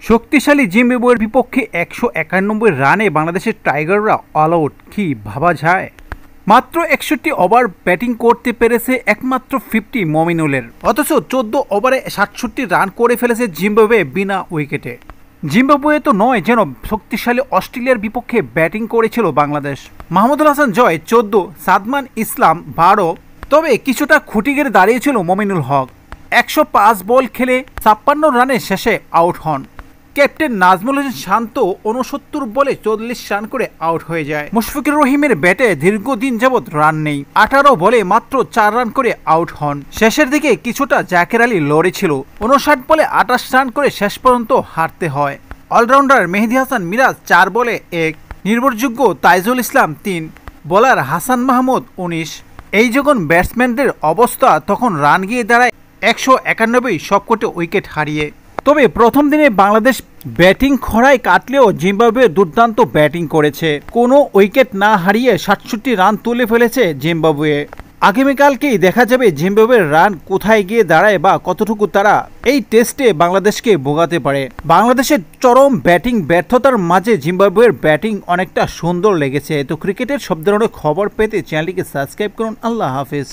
শক্তিশালী জিম্বাবুয়ের বিপক্ষে 191 রানে বাংলাদেশের টাইগাররা অল আউট, কি ভাবা যায়? মাত্র 61 ওভার ব্যাটিং করতে পেরেছে একমাত্র 50 মমিনুলের, অথচ 14 ওভারে 67 রান করে ফেলেছে জিম্বাবুয়ে বিনা উইকেটে। জিম্বাবুয়ে তো নয়, যেন শক্তিশালী অস্ট্রেলিয়ার বিপক্ষে ব্যাটিং করেছিল বাংলাদেশ। মাহমুদুল হাসান জয় 14, সাদমান ইসলাম 12, তবে কিছুটা খুঁটি গেড়ে দাঁড়িয়েছিল মমিনুল হক। 105 বল খেলে 56 রানে শেষে আউট হন। ক্যাপ্টেন নাজমুল হোসেন শান্ত 69 বলে 40 রান করে আউট হয়ে যায়। মুশফিকুর রহিমের ব্যাটে দীর্ঘদিন যাবৎ রান নেই, 18 বলে মাত্র 4 রান করে আউট হন। শেষের দিকে কিছুটা জাকের আলী লড়েছিল, 59 বলে 28 রান করে শেষ পর্যন্ত হারতে হয়। অলরাউন্ডার মেহেদী হাসান মিরাজ 4 বলে 1, নির্ভরযোগ্য তাইজুল ইসলাম 3, বোলার হাসান মাহমুদ 19। এই যখন ব্যাটসম্যানদের অবস্থা, তখন রান গিয়ে দাঁড়ায় 191 সবকটি উইকেট হারিয়ে। তবে প্রথম দিনে বাংলাদেশ ব্যাটিং খরায় কাটলেও জিম্বাবুয়ে দুর্দান্ত ব্যাটিং করেছে, কোনো উইকেট না হারিয়ে 67 রান তুলে ফেলেছে জিম্বাবুয়ে। আগামীকালকেই দেখা যাবে জিম্বাবুয়ের রান কোথায় গিয়ে দাঁড়ায় বা কতটুকু তারা এই টেস্টে বাংলাদেশকে ভোগাতে পারে। বাংলাদেশের চরম ব্যাটিং ব্যর্থতার মাঝে জিম্বাবুয়ের ব্যাটিং অনেকটা সুন্দর লেগেছে। তো ক্রিকেটের সব ধরনের খবর পেতে চ্যানেলটিকে সাবস্ক্রাইব করুন। আল্লাহ হাফিজ।